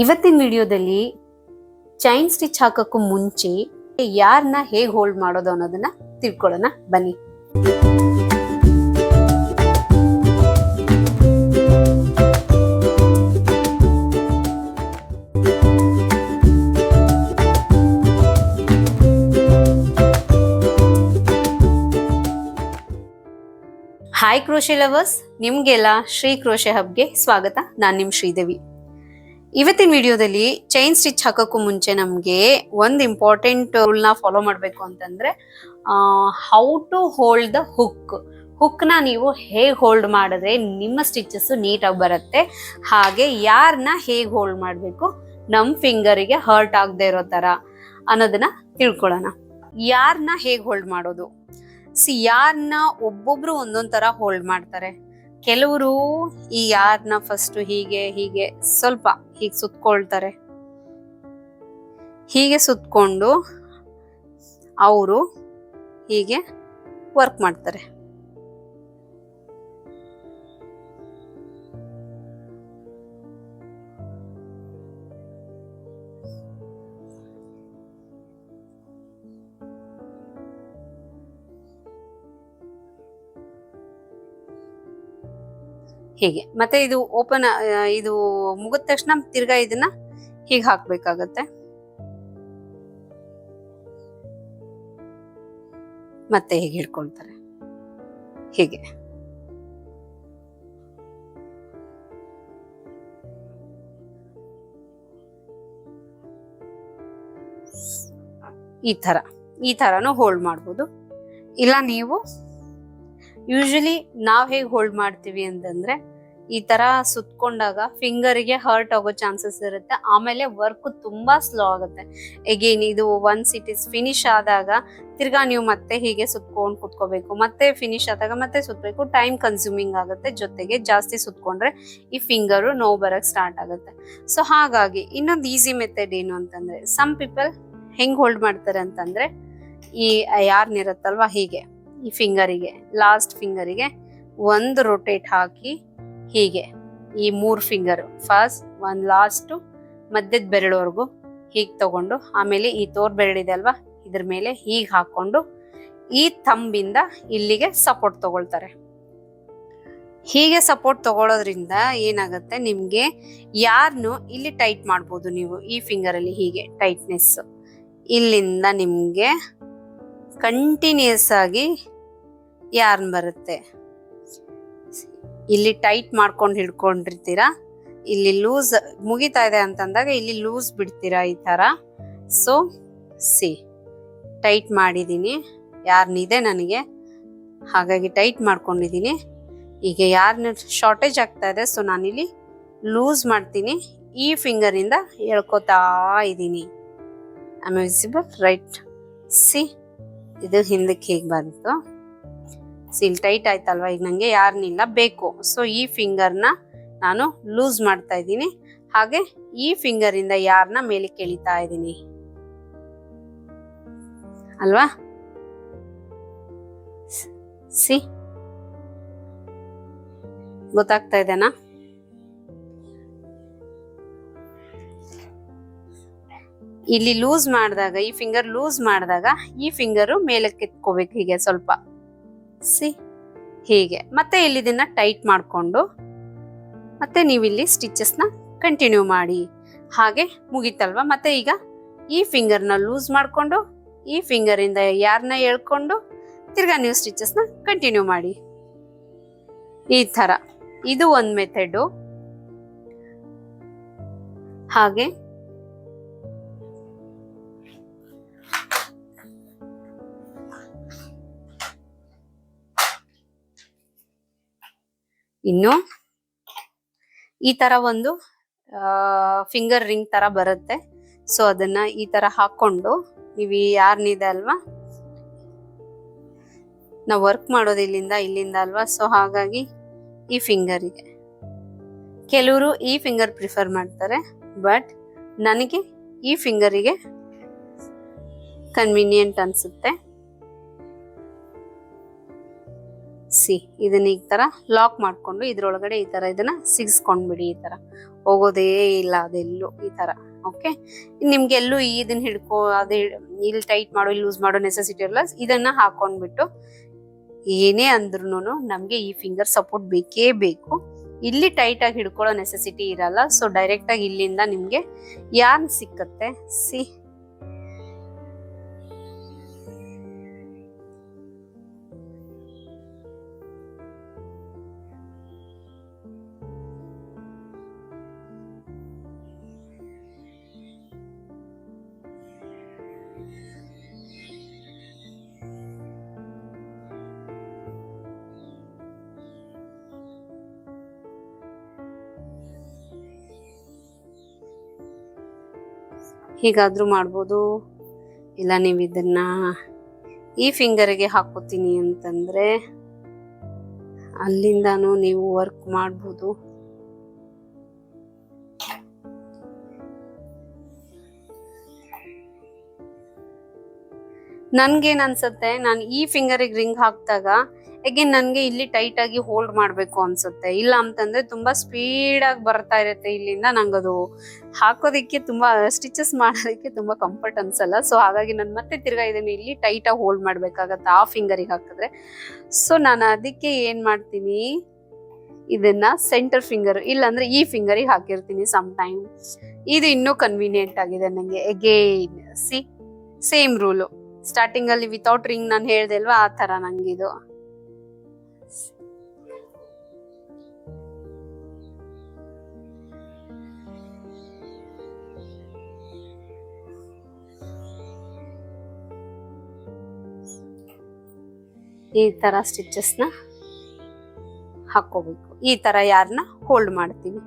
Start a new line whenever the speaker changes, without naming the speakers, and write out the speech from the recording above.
ಇವತ್ತಿನ ವಿಡಿಯೋದಲ್ಲಿ chain stitch ಹಾಕಕ್ಕೂ ಮುಂಚೆ ಯಾರನ್ನ ಹೇಗೆ ಹೋಲ್ಡ್ ಮಾಡೋದು ಅನ್ನೋದನ್ನ ತಿಳ್ಕೊಳ್ಳೋಣ ಬನ್ನಿ. ಹಾಯ್ ಕ್ರೋಶೆ ಲವರ್ಸ್, ನಿಮ್ಗೆಲ್ಲ ಶ್ರೀ ಕ್ರೋಶೆ ಹಬ್ಗೆ ಸ್ವಾಗತ. ನಾನು ನಿಮ್ ಶ್ರೀದೇವಿ. ಇವತ್ತಿನ ವಿಡಿಯೋದಲ್ಲಿ ಚೈನ್ ಸ್ಟಿಚ್ ಹಾಕೋಕ್ಕೂ ಮುಂಚೆ ನಮಗೆ ಒಂದು ಇಂಪಾರ್ಟೆಂಟ್ ರೂಲ್ನ ಫಾಲೋ ಮಾಡಬೇಕು ಅಂತಂದ್ರೆ ಹೌ ಟು ಹೋಲ್ಡ್ ದ ಹುಕ್ನ ನೀವು ಹೇಗೆ ಹೋಲ್ಡ್ ಮಾಡಿದ್ರೆ ನಿಮ್ಮ ಸ್ಟಿಚಸ್ ನೀಟಾಗಿ ಬರುತ್ತೆ, ಹಾಗೆ ಯಾರನ್ನ ಹೇಗೆ ಹೋಲ್ಡ್ ಮಾಡಬೇಕು ನಮ್ಮ ಫಿಂಗರಿಗೆ ಹರ್ಟ್ ಆಗದೆ ಇರೋ ತರ ಅನ್ನೋದನ್ನ ತಿಳ್ಕೊಳ್ಳೋಣ. ಯಾರನ್ನ ಹೇಗೆ ಹೋಲ್ಡ್ ಮಾಡೋದು? ಯಾರನ್ನ ಒಬ್ಬೊಬ್ರು ಒಂದೊಂದ್ ತರ ಹೋಲ್ಡ್ ಮಾಡ್ತಾರೆ. ಕೆಲವರು ಈ ಯಾರನ್ನ ಫಸ್ಟ್ ಹೀಗೆ ಸ್ವಲ್ಪ ಹೀಗೆ ಸುತ್ಕೊಳ್ತಾರೆ. ಹೀಗೆ ಸುತ್ಕೊಂಡು ಅವರು ಹೀಗೆ ವರ್ಕ್ ಮಾಡ್ತಾರೆ. ಹೀಗೆ ಮತ್ತೆ ಇದು ಓಪನ್, ಇದು ಮುಗಿದ ತಕ್ಷಣ ತಿರ್ಗಾ ಇದನ್ನ ಹೀಗೆ ಹಾಕ್ಬೇಕಾಗತ್ತೆ. ಮತ್ತೆ ಹೀಗೆ ಹಿಡ್ಕೊಳ್ತಾರೆ. ಹೀಗೆ ಈ ತರನು ಹೋಲ್ಡ್ ಮಾಡ್ಬೋದು. ಇಲ್ಲ ನೀವು ಯೂಶಲಿ ನಾವ್ ಹೇಗೆ ಹೋಲ್ಡ್ ಮಾಡ್ತೀವಿ ಅಂತಂದ್ರೆ ಈ ತರ ಸುತ್ಕೊಂಡಾಗ ಫಿಂಗರ್ಗೆ ಹರ್ಟ್ ಆಗೋ ಚಾನ್ಸಸ್ ಇರುತ್ತೆ. ಆಮೇಲೆ ವರ್ಕ್ ತುಂಬಾ ಸ್ಲೋ ಆಗುತ್ತೆ. ಎಗೇನ್ ಇದು ಒನ್ಸ್ ಇಟ್ ಇಸ್ ಫಿನಿಶ್ ಆದಾಗ ತಿರ್ಗಾ ನೀವು ಮತ್ತೆ ಹೀಗೆ ಸುತ್ಕೊಂಡು ಕುತ್ಕೋಬೇಕು. ಮತ್ತೆ ಫಿನಿಶ್ ಆದಾಗ ಮತ್ತೆ ಸುತ್ತಬೇಕು. ಟೈಮ್ ಕನ್ಸ್ಯೂಮಿಂಗ್ ಆಗುತ್ತೆ. ಜೊತೆಗೆ ಜಾಸ್ತಿ ಸುತ್ಕೊಂಡ್ರೆ ಈ ಫಿಂಗರು ನೋವು ಬರಕ್ ಸ್ಟಾರ್ಟ್ ಆಗುತ್ತೆ. ಸೊ ಹಾಗಾಗಿ ಇನ್ನೊಂದು ಈಸಿ ಮೆಥಡ್ ಏನು ಅಂತಂದ್ರೆ, ಸಮ್ ಪೀಪಲ್ ಹೆಂಗ್ ಹೋಲ್ಡ್ ಮಾಡ್ತಾರೆ ಅಂತಂದ್ರೆ, ಈ ಯಾರ್ನಿರತ್ತಲ್ವಾ ಹೀಗೆ ಈ ಫಿಂಗರಿಗೆ, ಲಾಸ್ಟ್ ಫಿಂಗರಿಗೆ ಒಂದು ರೊಟೇಟ್ ಹಾಕಿ ಹೀಗೆ ಈ 3 ಫಿಂಗರ್ ಫಸ್ಟ್ ಒಂದ್ ಲಾಸ್ಟ್ ಮಧ್ಯದ ಬೆರಳುವರೆಗೂ ಹೀಗೆ ತಗೊಂಡು, ಆಮೇಲೆ ಈ ತೋರ್ ಬೆರಳಿದೆ ಅಲ್ವಾ ಇದ್ರ ಮೇಲೆ ಹೀಗೆ ಹಾಕೊಂಡು ಈ ತಂಬಿಂದ ಇಲ್ಲಿಗೆ ಸಪೋರ್ಟ್ ತಗೊಳ್ತಾರೆ. ಹೀಗೆ ಸಪೋರ್ಟ್ ತಗೊಳ್ಳೋದ್ರಿಂದ ಏನಾಗುತ್ತೆ, ನಿಮ್ಗೆ ಯಾರನ್ನು ಇಲ್ಲಿ ಟೈಟ್ ಮಾಡ್ಬೋದು. ನೀವು ಈ ಫಿಂಗರ್ ಅಲ್ಲಿ ಹೀಗೆ ಟೈಟ್ನೆಸ್ ಇಲ್ಲಿಂದ ನಿಮ್ಗೆ ಕಂಟಿನ್ಯೂಸ್ ಆಗಿ ಯಾರ್ನ್ ಬರುತ್ತೆ. ಇಲ್ಲಿ ಟೈಟ್ ಮಾಡ್ಕೊಂಡು ಹಿಡ್ಕೊಂಡಿರ್ತೀರಾ, ಇಲ್ಲಿ ಲೂಸ್ ಮುಗಿತಾ ಇದೆ ಅಂತಂದಾಗ ಇಲ್ಲಿ ಲೂಸ್ ಬಿಡ್ತೀರಾ ಈ ತರ. ಸೊ ಟೈಟ್ ಮಾಡಿದೀನಿ, ಯಾರ್ನಿದೆ ನನಗೆ, ಹಾಗಾಗಿ ಟೈಟ್ ಮಾಡ್ಕೊಂಡಿದೀನಿ. ಈಗ ಯಾರನ್ನ ಶಾರ್ಟೇಜ್ ಆಗ್ತಾ ಇದೆ, ಸೊ ನಾನಿಲ್ಲಿ ಲೂಸ್ ಮಾಡ್ತೀನಿ. ಈ ಫಿಂಗರ್ ಇಂದ ಎಳ್ಕೊತಾ ಇದ್ದೀನಿ. Visible right. ಇದು ಹಿಂದಕ್ಕೆ ಹೀಗೆ ಬಂತು. ಇಲ್ಲಿ ಟೈಟ್ ಆಯ್ತಲ್ವಾ, ಈಗ ನಂಗೆ ಯಾರನ್ನಿಲ್ಲ ಬೇಕು. ಸೊ ಈ ಫಿಂಗರ್ನ ನಾನು ಲೂಸ್ ಮಾಡ್ತಾ ಇದ್ದೀನಿ. ಹಾಗೆ ಈ ಫಿಂಗರ್ ಇಂದ ಯಾರನ್ನ ಮೇಲೆ ಕೆಳಿತಾ ಇದ್ದೀನಿ ಅಲ್ವಾ. ಗೊತ್ತಾಗ್ತಾ ಇದೆನಾ? ಇಲ್ಲಿ ಲೂಸ್ ಮಾಡಿದಾಗ, ಈ ಫಿಂಗರ್ ಲೂಸ್ ಮಾಡಿದಾಗ ಈ ಫಿಂಗರು ಮೇಲಕ್ಕೆ ಎತ್ಕೋಬೇಕು ಹೀಗೆ ಸ್ವಲ್ಪ. ಹೀಗೆ ಮತ್ತೆ ಇಲ್ಲಿ ಇದನ್ನ ಟೈಟ್ ಮಾಡ್ಕೊಂಡು ಮತ್ತೆ ನೀವಿಲ್ಲಿ ಸ್ಟಿಚಸ್ನ ಕಂಟಿನ್ಯೂ ಮಾಡಿ. ಹಾಗೆ ಮುಗಿತಲ್ವಾ. ಮತ್ತೆ ಈಗ ಈ ಫಿಂಗರ್ನ ಲೂಸ್ ಮಾಡ್ಕೊಂಡು ಈ ಫಿಂಗರ್ ಇಂದ ಯಾರನ್ನ ಎಳ್ಕೊಂಡು ತಿರ್ಗಾ ನೀವು ಸ್ಟಿಚಸ್ನ ಕಂಟಿನ್ಯೂ ಮಾಡಿ. ಈ ತರ ಇದು ಒಂದ್ ಮೆಥಡ್. ಹಾಗೆ ಇನ್ನು ಈ ತರ ಒಂದು ಫಿಂಗರ್ ರಿಂಗ್ ತರ ಬರುತ್ತೆ. ಸೊ ಅದನ್ನ ಈ ತರ ಹಾಕೊಂಡು ನೀವು ಯಾರನ್ನಿದೆ ಅಲ್ವಾ, ನಾವು ವರ್ಕ್ ಮಾಡೋದು ಇಲ್ಲಿಂದ ಅಲ್ವಾ. ಸೊ ಹಾಗಾಗಿ ಈ ಫಿಂಗರಿಗೆ ಕೆಲವರು ಈ ಫಿಂಗರ್ ಪ್ರಿಫರ್ ಮಾಡ್ತಾರೆ, ಬಟ್ ನನಗೆ ಈ ಫಿಂಗರಿಗೆ ಕನ್ವೀನಿಯಂಟ್ ಅನ್ಸುತ್ತೆ. ಇದನ್ನ ಈ ತರ ಲಾಕ್ ಮಾಡ್ಕೊಂಡು ಇದ್ರೊಳಗಡೆ ಈ ತರ ಇದನ್ನ ಸಿಗಿಸ್ಕೊಂಡ್ಬಿಡಿ. ಈ ತರ ಹೋಗೋದೇ ಇಲ್ಲ ಅದೆಲ್ಲೂ ಈ ತರ. ಓಕೆ, ನಿಮ್ಗೆಲ್ಲೂ ಇದನ್ನ ಹಿಡ್ಕೋ ಅದೇ ಇಲ್ಲಿ ಟೈಟ್ ಮಾಡೋ ಇಲ್ಲಿ ಲೂಸ್ ಮಾಡೋ ನೆಸೆಸಿಟಿ ಇರಲ್ಲ. ಇದನ್ನ ಹಾಕೊಂಡ್ಬಿಟ್ಟು ಏನೇ ಅಂದ್ರೂ ನಮ್ಗೆ ಈ ಫಿಂಗರ್ ಸಪೋರ್ಟ್ ಬೇಕೇ ಬೇಕು. ಇಲ್ಲಿ ಟೈಟ್ ಆಗಿ ಹಿಡ್ಕೊಳ್ಳೋ ನೆಸೆಸಿಟಿ ಇರಲ್ಲ. ಸೊ ಡೈರೆಕ್ಟ್ ಆಗಿ ಇಲ್ಲಿಂದ ನಿಮ್ಗೆ ಯಾನ್ ಸಿಕ್ಕತ್ತೆ. ಸಿ, ಹೀಗಾದ್ರೂ ಮಾಡ್ಬೋದು. ಇಲ್ಲ ನೀವು ಇದನ್ನ ಈ ಫಿಂಗರ್ಗೆ ಹಾಕೋತೀನಿ ಅಂತಂದ್ರೆ ಅಲ್ಲಿಂದಾನು ನೀವು ವರ್ಕ್ ಮಾಡ್ಬೋದು. ನನ್ಗೇನ್ ಅನ್ಸುತ್ತೆ, ನಾನು ಈ ಫಿಂಗರಿಗೆ ರಿಂಗ್ ಹಾಕ್ದಾಗ ಅಗೇನ್ ನನ್ಗೆ ಇಲ್ಲಿ ಟೈಟ್ ಆಗಿ ಹೋಲ್ಡ್ ಮಾಡ್ಬೇಕು ಅನ್ಸುತ್ತೆ. ಇಲ್ಲ ಅಂತಂದ್ರೆ ತುಂಬಾ ಸ್ಪೀಡ್ ಆಗಿ ಬರ್ತಾ ಇರುತ್ತೆ ಇಲ್ಲಿಂದ. ನಂಗದು ಹಾಕೋದಿಕ್ಕೆ ತುಂಬಾ ಸ್ಟಿಚಸ್ ಮಾಡೋದಕ್ಕೆ ತುಂಬಾ ಕಂಫರ್ಟ್ ಅನ್ಸಲ್ಲ. ಸೊ ಹಾಗಾಗಿ ನಾನು ಮತ್ತೆ ತಿರ್ಗಾ ಇದನ್ನ ಇಲ್ಲಿ ಟೈಟ್ ಆಗಿ ಹೋಲ್ಡ್ ಮಾಡ್ಬೇಕಾಗತ್ತೆ ಆ ಫಿಂಗರಿಗೆ ಹಾಕಿದ್ರೆ. ಸೊ ನಾನು ಅದಕ್ಕೆ ಏನ್ ಮಾಡ್ತೀನಿ, ಇದನ್ನ ಸೆಂಟರ್ ಫಿಂಗರ್ ಇಲ್ಲಾಂದ್ರೆ ಈ ಫಿಂಗರಿಗೆ ಹಾಕಿರ್ತೀನಿ ಸಮ್ ಟೈಮ್. ಇದು ಇನ್ನೂ ಕನ್ವೀನಿಯಂಟ್ ಆಗಿದೆ ನಂಗೆ. Again see, same rule. Starting ಅಲ್ಲಿ ವಿತೌಟ್ ರಿಂಗ್ ನಾನು ಹೇಳ್ದೆ ಅಲ್ವಾ, ಆ ತರ ನಂಗಿದು. ಈ ತರ ಸ್ಟಿಚಸ್ ನ ಹಾಕೋಬೇಕು. ಈ ತರ ಯಾರನ್ನ ಹೋಲ್ಡ್ ಮಾಡ್ತೀವಿ.